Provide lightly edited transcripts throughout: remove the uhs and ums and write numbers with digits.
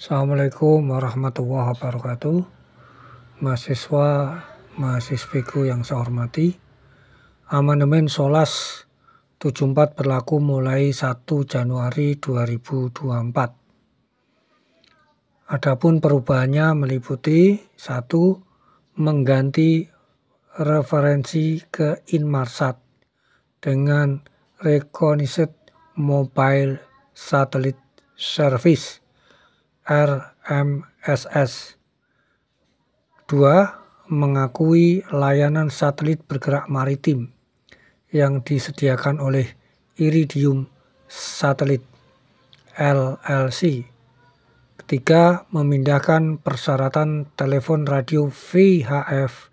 Assalamualaikum warahmatullahi wabarakatuh. Mahasiswa, mahasiswiku yang saya hormati, Amandemen Solas 74 berlaku mulai 1 Januari 2024. Adapun perubahannya meliputi 1. Mengganti referensi ke Inmarsat dengan Recognized Mobile Satellite Service RMSS. 2. Mengakui layanan satelit bergerak maritim yang disediakan oleh Iridium Satellite LLC. 3. Memindahkan persyaratan telepon radio VHF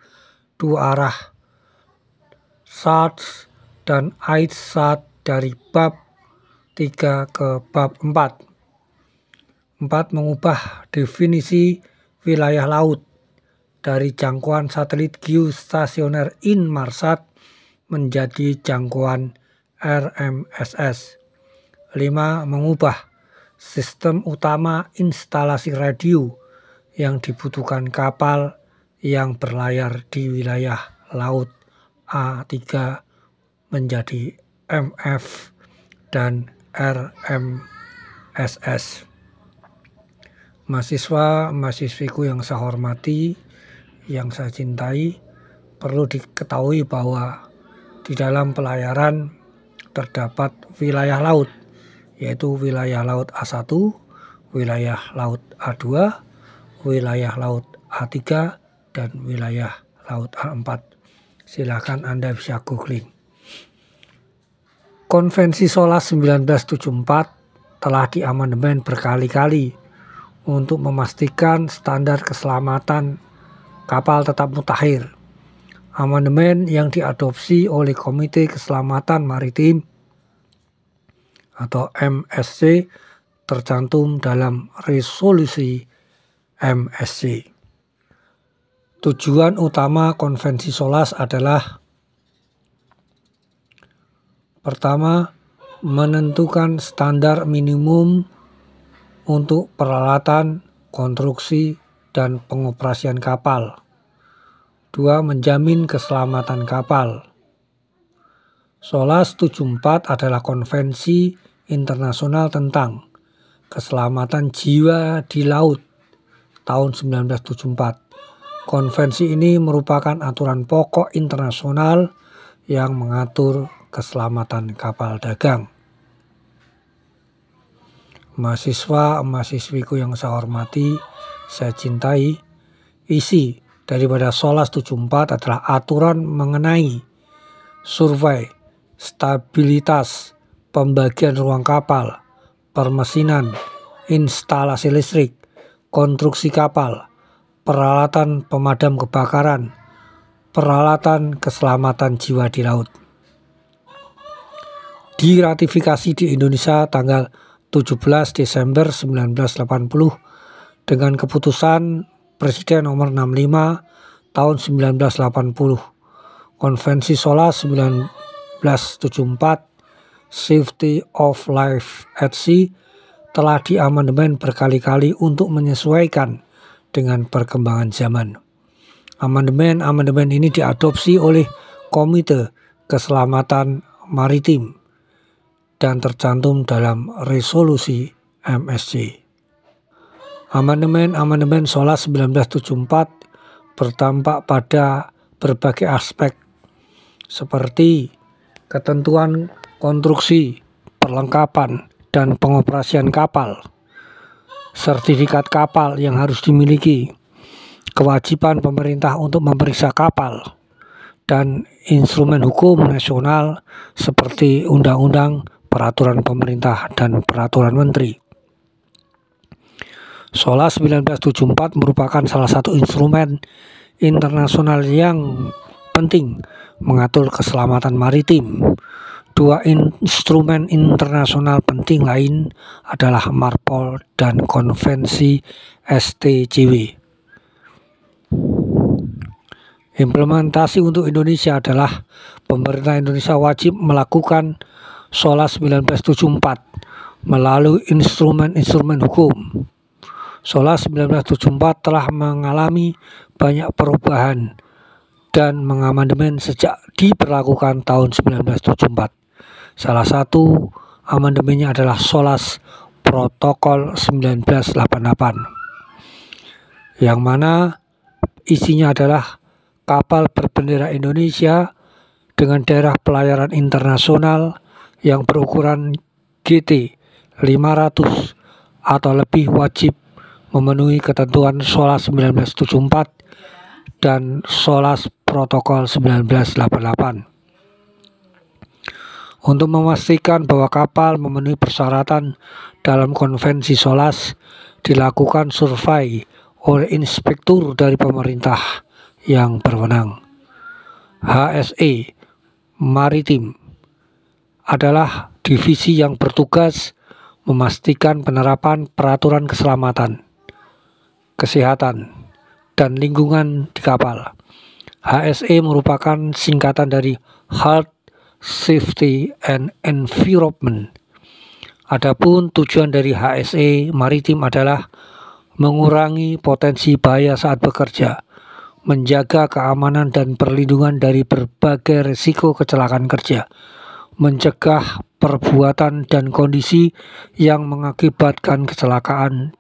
dua arah SATS dan AIDSAT dari bab 3 ke bab 4. 4. Mengubah definisi wilayah laut dari jangkauan satelit geostasioner Inmarsat menjadi jangkauan RMSS. 5. Mengubah sistem utama instalasi radio yang dibutuhkan kapal yang berlayar di wilayah laut A3 menjadi MF dan RMSS. Mahasiswa, mahasiswiku yang saya hormati, yang saya cintai, perlu diketahui bahwa di dalam pelayaran terdapat wilayah laut, yaitu wilayah laut A1, wilayah laut A2, wilayah laut A3, dan wilayah laut A4. Silakan Anda bisa googling. Konvensi Solas 1974 telah diamandemen berkali-kali untuk memastikan standar keselamatan kapal tetap mutakhir. Amandemen yang diadopsi oleh Komite Keselamatan Maritim atau MSC tercantum dalam resolusi MSC. Tujuan utama Konvensi Solas adalah: pertama, menentukan standar minimum untuk peralatan, konstruksi, dan pengoperasian kapal. 2. Menjamin keselamatan kapal. Solas 74 adalah konvensi internasional tentang keselamatan jiwa di laut tahun 1974. Konvensi ini merupakan aturan pokok internasional yang mengatur keselamatan kapal dagang. Mahasiswa, mahasiswiku yang saya hormati, saya cintai, isi daripada Solas 74 adalah aturan mengenai survei, stabilitas, pembagian ruang kapal, permesinan, instalasi listrik, konstruksi kapal, peralatan pemadam kebakaran, peralatan keselamatan jiwa di laut. Diratifikasi di Indonesia tanggal 17 Desember 1980 dengan keputusan Presiden nomor 65 tahun 1980. Konvensi Solas 1974 Safety of Life at Sea telah diamandemen berkali-kali untuk menyesuaikan dengan perkembangan zaman. Amandemen ini diadopsi oleh Komite Keselamatan Maritim dan tercantum dalam resolusi MSC. Amandemen Solas 1974 berdampak pada berbagai aspek seperti ketentuan konstruksi, perlengkapan, dan pengoperasian kapal, sertifikat kapal yang harus dimiliki, kewajiban pemerintah untuk memeriksa kapal, dan instrumen hukum nasional seperti undang-undang, peraturan pemerintah, dan peraturan menteri. Solas 1974 merupakan salah satu instrumen internasional yang penting mengatur keselamatan maritim. 2 instrumen internasional penting lain adalah MARPOL dan Konvensi STJW. Implementasi untuk Indonesia adalah pemerintah Indonesia wajib melakukan Solas 1974 melalui instrumen-instrumen hukum. SOLAS 1974 telah mengalami banyak perubahan dan mengamandemen sejak diberlakukan tahun 1974. Salah satu amandemennya adalah SOLAS Protokol 1988, yang mana isinya adalah kapal berbendera Indonesia dengan daerah pelayaran internasional yang berukuran GT 500 atau lebih wajib memenuhi ketentuan SOLAS 1974 dan SOLAS Protokol 1988. Untuk memastikan bahwa kapal memenuhi persyaratan dalam konvensi SOLAS, dilakukan survei oleh inspektur dari pemerintah yang berwenang. HSE Maritim adalah divisi yang bertugas memastikan penerapan peraturan keselamatan, kesehatan, dan lingkungan di kapal. HSE merupakan singkatan dari Health, Safety, and Environment. Adapun tujuan dari HSE Maritim adalah mengurangi potensi bahaya saat bekerja, menjaga keamanan dan perlindungan dari berbagai risiko kecelakaan kerja, mencegah perbuatan dan kondisi yang mengakibatkan kecelakaan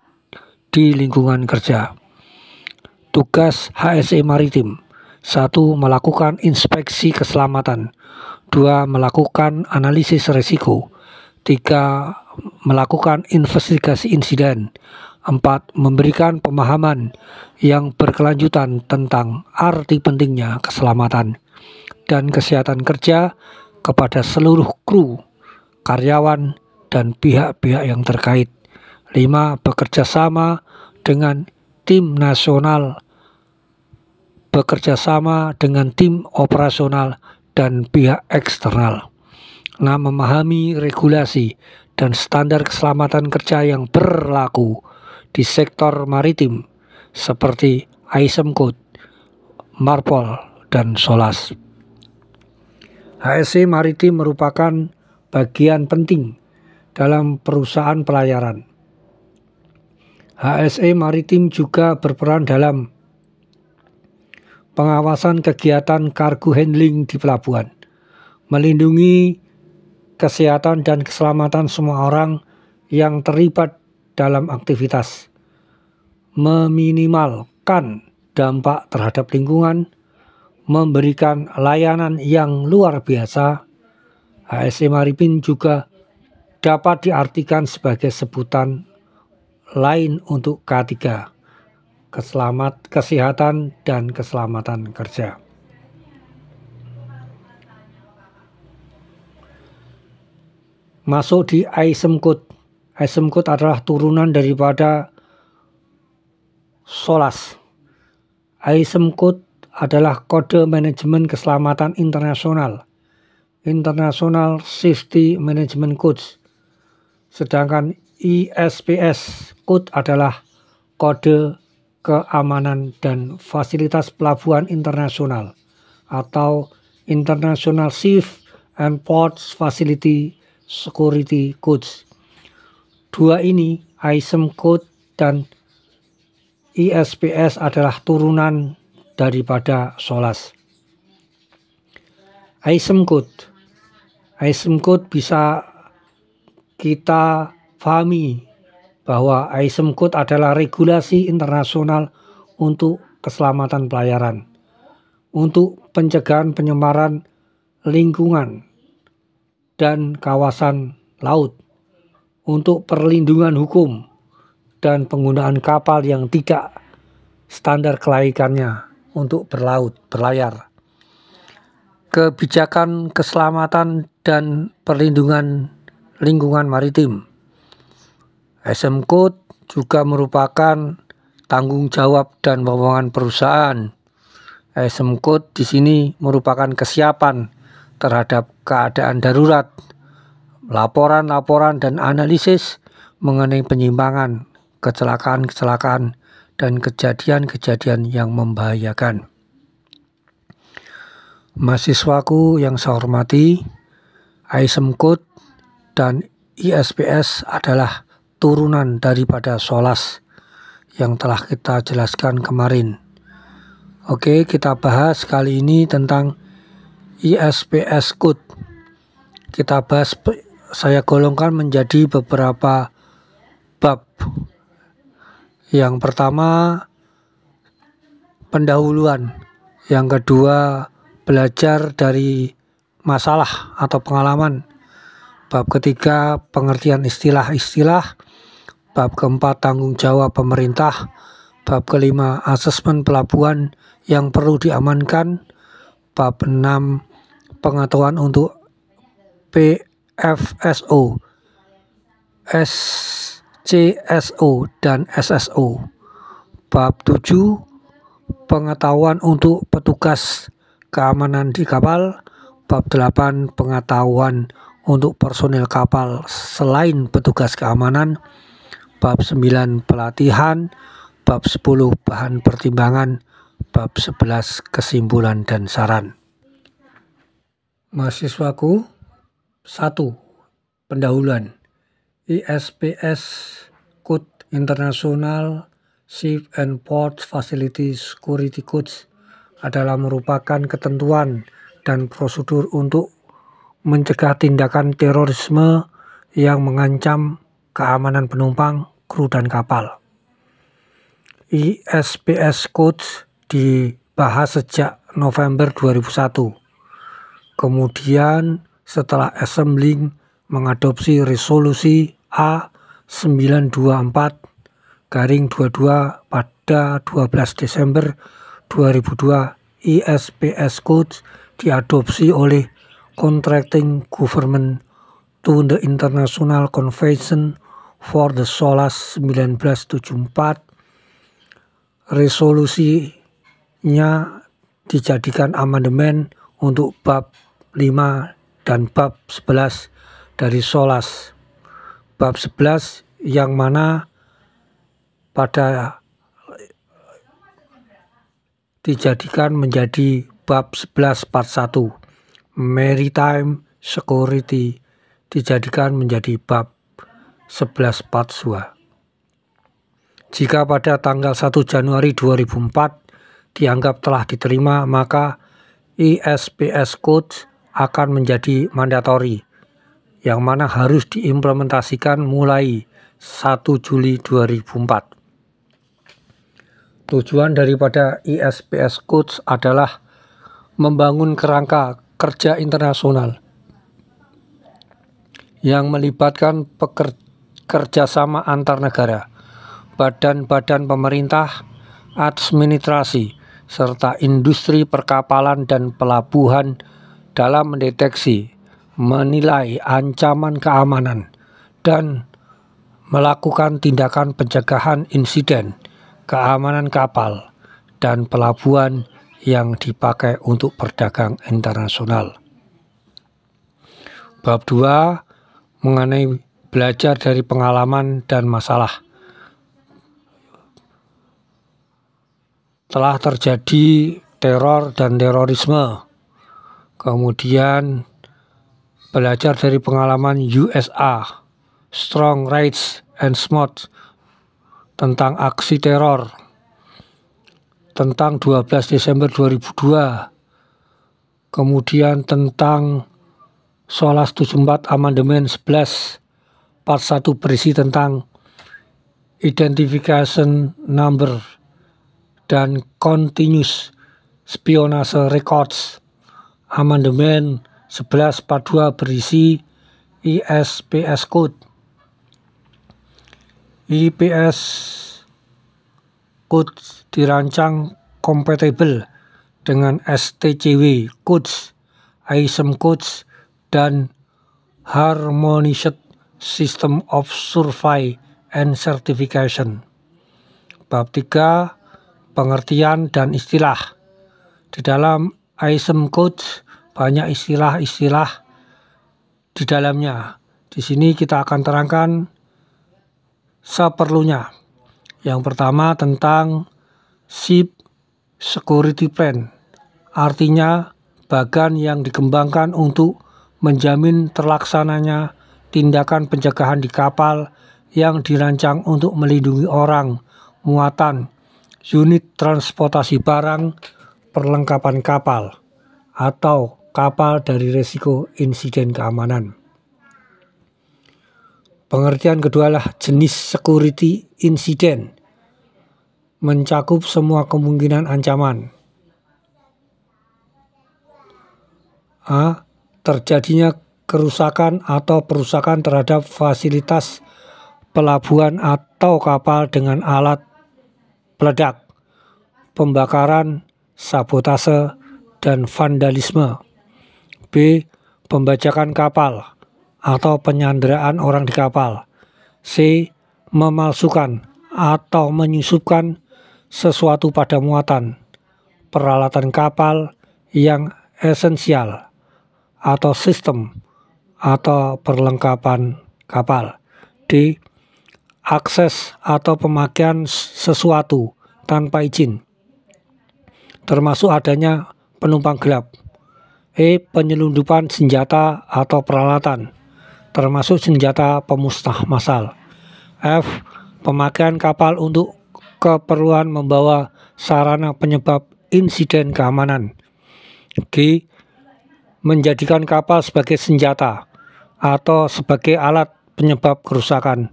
di lingkungan kerja. Tugas HSE Maritim: 1. Melakukan inspeksi keselamatan. 2. Melakukan analisis risiko. 3. Melakukan investigasi insiden. 4. Memberikan pemahaman yang berkelanjutan tentang arti pentingnya keselamatan dan kesehatan kerja kepada seluruh kru, karyawan, dan pihak-pihak yang terkait. 5. Bekerja sama dengan tim nasional, bekerja sama dengan tim operasional dan pihak eksternal. 6. Memahami regulasi dan standar keselamatan kerja yang berlaku di sektor maritim seperti ISM Code, MARPOL, dan SOLAS. HSE Maritim merupakan bagian penting dalam perusahaan pelayaran. HSE Maritim juga berperan dalam pengawasan kegiatan kargo handling di pelabuhan, melindungi kesehatan dan keselamatan semua orang yang terlibat dalam aktivitas, meminimalkan dampak terhadap lingkungan, memberikan layanan yang luar biasa. HSE Maritim juga dapat diartikan sebagai sebutan lain untuk K3, kesehatan dan keselamatan kerja. Masuk di ISM Code. ISM Code adalah turunan daripada SOLAS. ISM Code adalah kode manajemen keselamatan internasional, International Safety Management Codes. Sedangkan ISPS Code adalah kode keamanan dan fasilitas pelabuhan internasional atau International Ship and Ports Facility Security Codes. Dua ini, ISM Code dan ISPS, adalah turunan daripada SOLAS. ISM Code bisa kita pahami bahwa ISM Code adalah regulasi internasional untuk keselamatan pelayaran, untuk pencegahan pencemaran lingkungan dan kawasan laut, untuk perlindungan hukum dan penggunaan kapal yang tidak standar kelaikannya untuk berlayar, kebijakan keselamatan dan perlindungan lingkungan maritim. ISM Code juga merupakan tanggung jawab dan wewenang perusahaan. ISM Code di sini merupakan kesiapan terhadap keadaan darurat, laporan-laporan dan analisis mengenai penyimpangan, kecelakaan-kecelakaan, dan kejadian-kejadian yang membahayakan. Mahasiswaku yang saya hormati, ISM Code dan ISPS adalah turunan daripada SOLAS. yang telah kita jelaskan kemarin. Oke, kita bahas kali ini tentang ISPS Code. Kita bahas, saya golongkan menjadi beberapa bab. Yang pertama, pendahuluan. Yang kedua, belajar dari masalah atau pengalaman. Bab ketiga, pengertian istilah-istilah. Bab keempat, tanggung jawab pemerintah. Bab kelima, asesmen pelabuhan yang perlu diamankan. Bab 6, pengetahuan untuk PFSO, SCSO, dan SSO. Bab 7, pengetahuan untuk petugas keamanan di kapal. Bab 8, pengetahuan untuk personil kapal selain petugas keamanan. Bab 9, pelatihan. Bab 10, bahan pertimbangan. Bab 11, kesimpulan dan saran. Mahasiswaku, 1. Pendahuluan. ISPS Code International Ship and Port Facility Security Codes adalah merupakan ketentuan dan prosedur untuk mencegah tindakan terorisme yang mengancam keamanan penumpang, kru, dan kapal. ISPS Codes dibahas sejak November 2001. Kemudian setelah Assembling mengadopsi resolusi A924/22 pada 12 Desember 2002, ISPS Codes diadopsi oleh Contracting Government to the International Convention for the SOLAS 1974. Resolusinya dijadikan amandemen untuk bab 5 dan bab 11 dari SOLAS. Bab 11 yang mana pada dijadikan menjadi bab 11 part 1. Maritime Security dijadikan menjadi bab 11 part 2. Jika pada tanggal 1 Januari 2004 dianggap telah diterima, maka ISPS Code akan menjadi mandatori, yang mana harus diimplementasikan mulai 1 Juli 2004. Tujuan daripada ISPS Codes adalah membangun kerangka kerja internasional yang melibatkan kerjasama antar negara, badan-badan pemerintah, administrasi, serta industri perkapalan dan pelabuhan dalam mendeteksi, menilai ancaman keamanan, dan melakukan tindakan pencegahan insiden keamanan kapal dan pelabuhan yang dipakai untuk berdagang internasional. Bab 2 mengenai belajar dari pengalaman dan masalah. Telah terjadi teror dan terorisme. Kemudian belajar dari pengalaman USA, Strong Rights and Smart, tentang aksi teror, tentang 12 Desember 2002, kemudian tentang SOLAS 74 Amandemen 11 Part 1 berisi tentang Identification Number dan Continuous Spionage Records. Amandemen 11 Part 2 berisi ISPS Code. IPS Code dirancang kompatibel dengan STCW Codes, ISM Codes, dan Harmonized System of Survey and Certification. Bab 3, pengertian dan istilah. Di dalam ISM Codes banyak istilah-istilah di dalamnya. Di sini kita akan terangkan seperlunya. Yang pertama tentang Ship Security Plan, artinya bagan yang dikembangkan untuk menjamin terlaksananya tindakan pencegahan di kapal yang dirancang untuk melindungi orang, muatan, unit transportasi barang, perlengkapan kapal, atau kapal dari risiko insiden keamanan. Pengertian kedua adalah jenis security incident, mencakup semua kemungkinan ancaman. A. Terjadinya kerusakan atau perusakan terhadap fasilitas pelabuhan atau kapal dengan alat peledak, pembakaran, sabotase, dan vandalisme. B. Pembajakan kapal atau penyanderaan orang di kapal. C. Memalsukan atau menyusupkan sesuatu pada muatan, peralatan kapal yang esensial, atau sistem atau perlengkapan kapal. D. Akses atau pemakaian sesuatu tanpa izin, termasuk adanya penumpang gelap. E. Penyelundupan senjata atau peralatan, termasuk senjata pemusnah massal. F. Pemakaian kapal untuk keperluan membawa sarana penyebab insiden keamanan. G. Menjadikan kapal sebagai senjata atau sebagai alat penyebab kerusakan.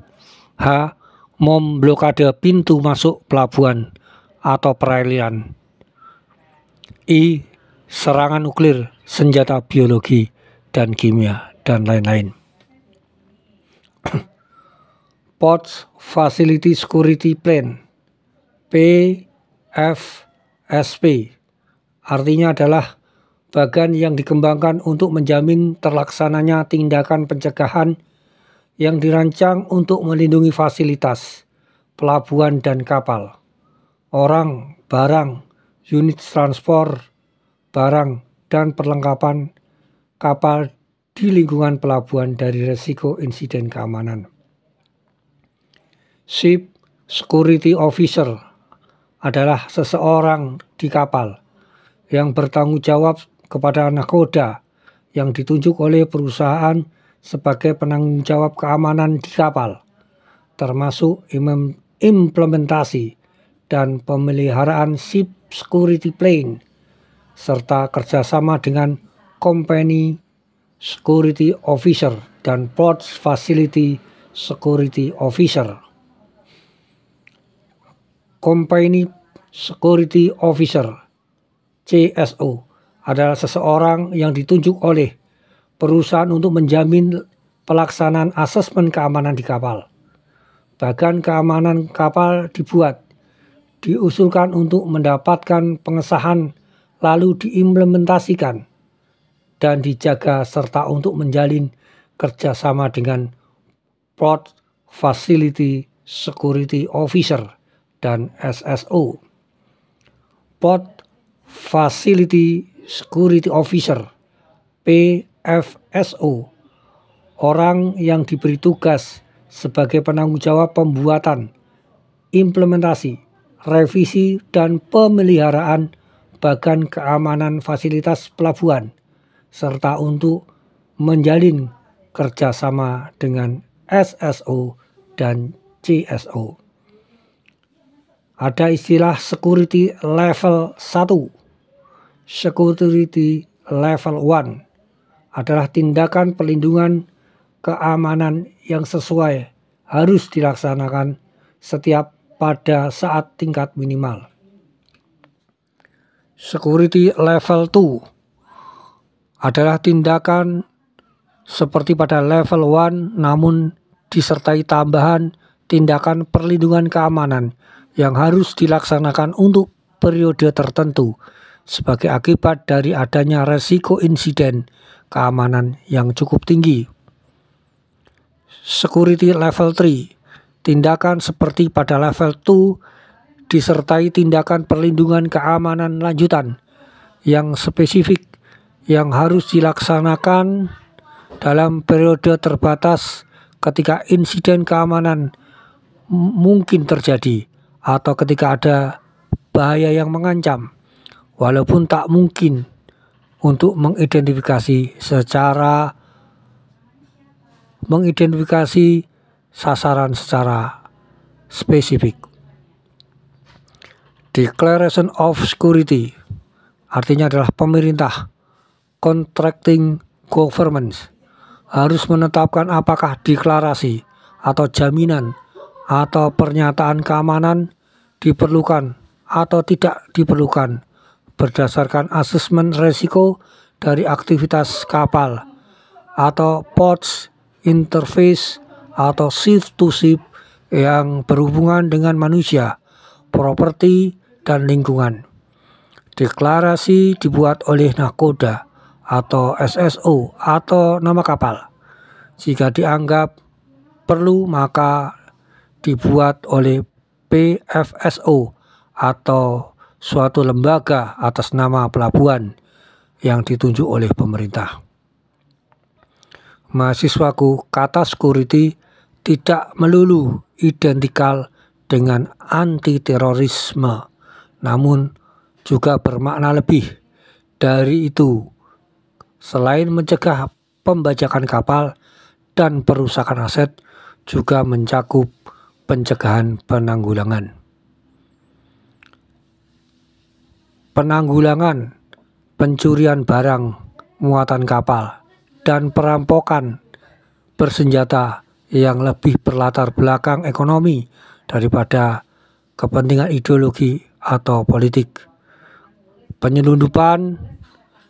H. Memblokade pintu masuk pelabuhan atau perairan. I. Serangan nuklir, senjata biologi dan kimia, dan lain-lain. Port Facility Security Plan (PFSP) artinya adalah bagan yang dikembangkan untuk menjamin terlaksananya tindakan pencegahan yang dirancang untuk melindungi fasilitas, pelabuhan dan kapal, orang, barang, unit transport, barang, dan perlengkapan kapal di lingkungan pelabuhan dari risiko insiden keamanan. Ship Security Officer adalah seseorang di kapal yang bertanggung jawab kepada nakoda yang ditunjuk oleh perusahaan sebagai penanggung jawab keamanan di kapal, termasuk implementasi dan pemeliharaan ship security plan, serta kerjasama dengan company security officer dan port facility security officer. Company security officer (CSO) adalah seseorang yang ditunjuk oleh perusahaan untuk menjamin pelaksanaan asesmen keamanan di kapal. Bagan keamanan kapal diusulkan untuk mendapatkan pengesahan lalu diimplementasikan dan dijaga serta untuk menjalin kerjasama dengan Port Facility Security Officer dan SSO. Port Facility Security Officer (PFSO), orang yang diberi tugas sebagai penanggung jawab pembuatan, implementasi, revisi, dan pemeliharaan bagan keamanan fasilitas pelabuhan, serta untuk menjalin kerjasama dengan SSO dan CSO. Ada istilah security level 1. Security level 1 adalah tindakan perlindungan keamanan yang sesuai harus dilaksanakan setiap pada saat tingkat minimal. Security level 2 adalah tindakan seperti pada level 1 namun disertai tambahan tindakan perlindungan keamanan yang harus dilaksanakan untuk periode tertentu sebagai akibat dari adanya resiko insiden keamanan yang cukup tinggi. Security level 3, tindakan seperti pada level 2 disertai tindakan perlindungan keamanan lanjutan yang spesifik yang harus dilaksanakan dalam periode terbatas ketika insiden keamanan mungkin terjadi atau ketika ada bahaya yang mengancam, walaupun tak mungkin untuk mengidentifikasi sasaran secara spesifik. Declaration of Security artinya adalah pemerintah, contracting governments, harus menetapkan apakah deklarasi atau jaminan atau pernyataan keamanan diperlukan atau tidak diperlukan berdasarkan asesmen risiko dari aktivitas kapal atau ports interface atau ship to ship yang berhubungan dengan manusia, properti, dan lingkungan. Deklarasi dibuat oleh nakoda atau SSO atau nama kapal. Jika dianggap perlu maka dibuat oleh PFSO atau suatu lembaga atas nama pelabuhan yang ditunjuk oleh pemerintah. Mahasiswaku, kata security tidak melulu identikal dengan anti terorisme, namun juga bermakna lebih dari itu. Selain mencegah pembajakan kapal dan perusakan aset, juga mencakup pencegahan penanggulangan. Penanggulangan pencurian barang muatan kapal dan perampokan bersenjata yang lebih berlatar belakang ekonomi daripada kepentingan ideologi atau politik. Penyelundupan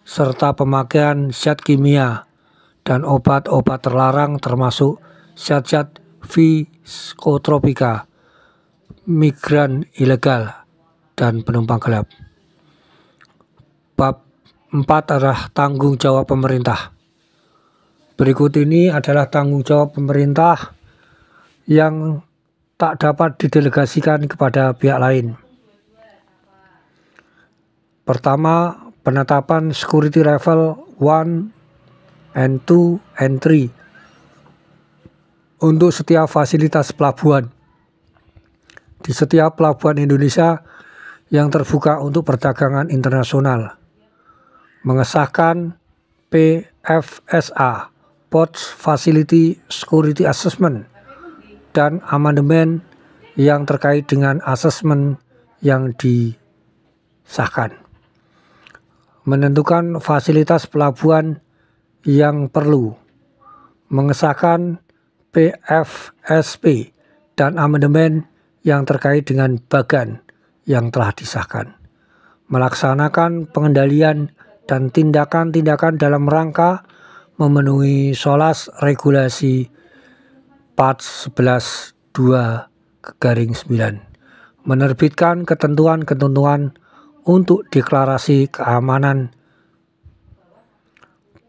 serta pemakaian zat kimia dan obat-obat terlarang termasuk zat-zat psikotropika, migran ilegal, dan penumpang gelap. Bab 4 adalah tanggung jawab pemerintah. Berikut ini adalah tanggung jawab pemerintah yang tak dapat didelegasikan kepada pihak lain. Pertama, penetapan security level 1 and 2 and 3 untuk setiap fasilitas pelabuhan di setiap pelabuhan Indonesia yang terbuka untuk perdagangan internasional. Mengesahkan PFSA, Ports Facility Security Assessment, dan amandemen yang terkait dengan asesmen yang disahkan. Menentukan fasilitas pelabuhan yang perlu. Mengesahkan PFSP dan amandemen yang terkait dengan bagan yang telah disahkan. Melaksanakan pengendalian dan tindakan-tindakan dalam rangka memenuhi SOLAS regulasi 4.11.2/9, menerbitkan ketentuan-ketentuan untuk deklarasi keamanan.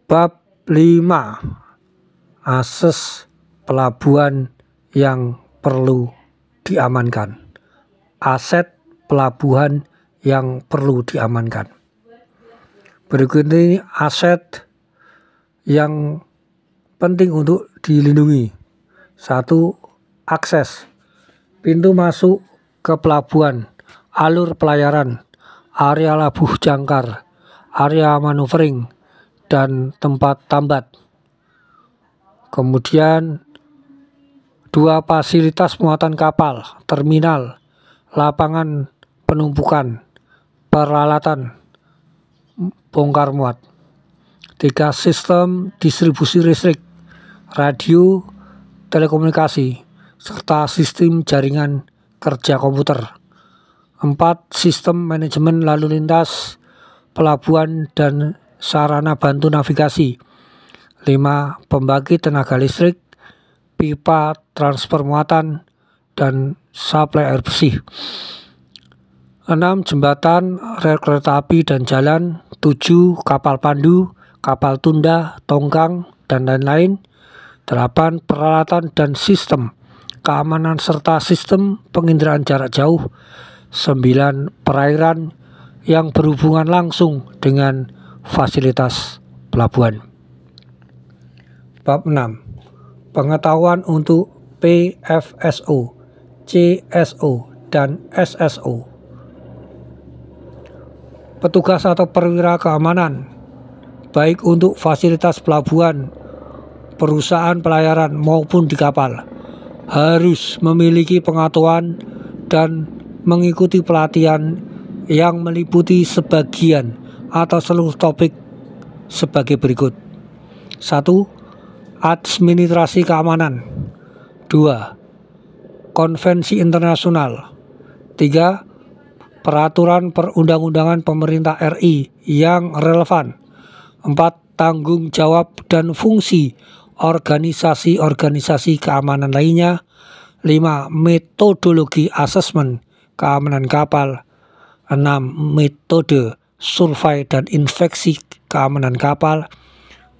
Bab 5, akses pelabuhan yang perlu diamankan. Aset pelabuhan yang perlu diamankan. Berikut ini aset yang penting untuk dilindungi. 1. Akses pintu masuk ke pelabuhan, alur pelayaran, area labuh jangkar, area maneuvering, dan tempat tambat. Kemudian 2. Fasilitas muatan kapal, terminal, lapangan penumpukan, peralatan bongkar muat. 3. Sistem distribusi listrik, radio, telekomunikasi, serta sistem jaringan kerja komputer. 4. Sistem manajemen lalu lintas, pelabuhan, dan sarana bantu navigasi. 5. Pembangkit tenaga listrik, pipa transfer muatan, dan suplai air bersih. 6. Jembatan, rel kereta api dan jalan. 7. Kapal pandu, kapal tunda, tongkang, dan lain-lain. 8. Peralatan dan sistem keamanan serta sistem penginderaan jarak jauh. 9. Perairan yang berhubungan langsung dengan fasilitas pelabuhan. Bab 6. Pengetahuan untuk PFSO, CSO, dan SSO. Petugas atau perwira keamanan, baik untuk fasilitas pelabuhan, perusahaan pelayaran maupun di kapal, harus memiliki pengetahuan dan mengikuti pelatihan yang meliputi sebagian atau seluruh topik sebagai berikut. 1. Administrasi keamanan. 2. Konvensi internasional. 3. Peraturan perundang-undangan pemerintah RI yang relevan. 4. Tanggung jawab dan fungsi organisasi-organisasi keamanan lainnya. 5. Metodologi asesmen keamanan kapal. 6. Metode survei dan inspeksi keamanan kapal.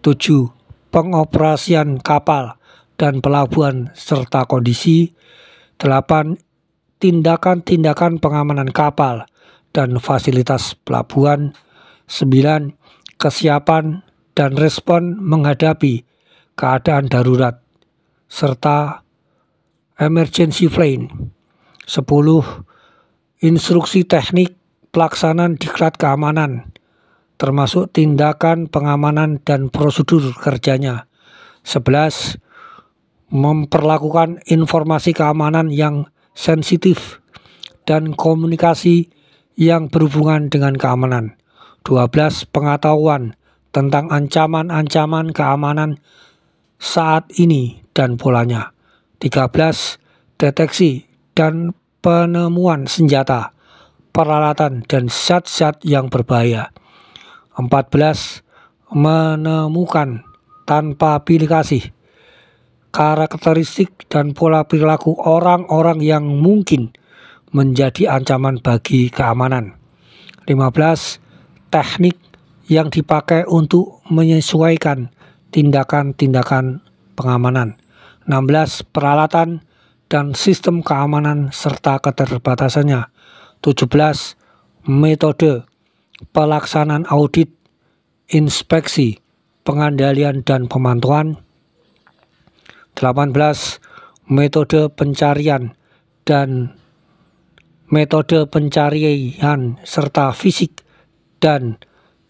7. Pengoperasian kapal dan pelabuhan serta kondisi. 8. Tindakan-tindakan pengamanan kapal dan fasilitas pelabuhan. 9. Kesiapan dan respon menghadapi keadaan darurat serta emergency plan. 10. Instruksi teknik pelaksanaan diklat keamanan termasuk tindakan pengamanan dan prosedur kerjanya. 11. Memperlakukan informasi keamanan yang sensitif dan komunikasi yang berhubungan dengan keamanan. 12. Pengetahuan tentang ancaman-ancaman keamanan saat ini dan polanya. 13. Deteksi dan penemuan senjata, peralatan dan zat-zat yang berbahaya. 14. Menemukan tanpa pilih kasih karakteristik dan pola perilaku orang-orang yang mungkin menjadi ancaman bagi keamanan. 15. Teknik yang dipakai untuk menyesuaikan tindakan-tindakan pengamanan. 16. Peralatan dan sistem keamanan serta keterbatasannya. 17. Metode pelaksanaan audit, inspeksi, pengendalian dan pemantauan. 18. Metode pencarian serta fisik dan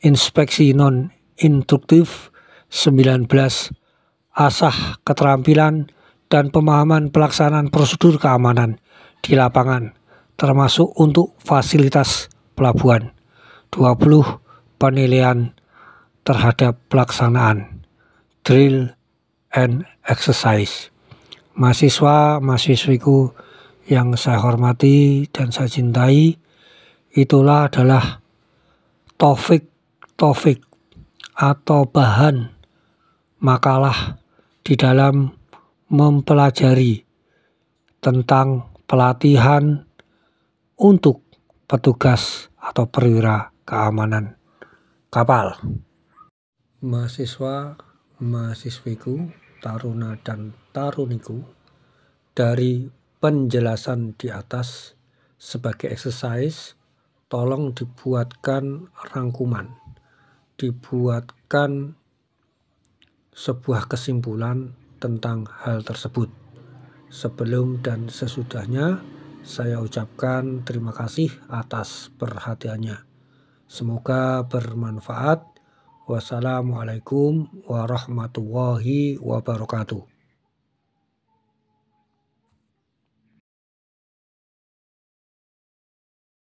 inspeksi non-instruktif. 19. Asah keterampilan dan pemahaman pelaksanaan prosedur keamanan di lapangan termasuk untuk fasilitas pelabuhan. 20. Penilaian terhadap pelaksanaan drill and exercise. Mahasiswa-mahasiswiku yang saya hormati dan saya cintai, itulah adalah topik atau bahan makalah di dalam mempelajari tentang pelatihan untuk petugas atau perwira keamanan kapal. Mahasiswa-mahasiswiku, taruna dan taruniku, dari penjelasan di atas sebagai exercise, tolong dibuatkan rangkuman, dibuatkan sebuah kesimpulan tentang hal tersebut. Sebelum dan sesudahnya, saya ucapkan terima kasih atas perhatiannya. Semoga bermanfaat. Wassalamualaikum warahmatullahi wabarakatuh.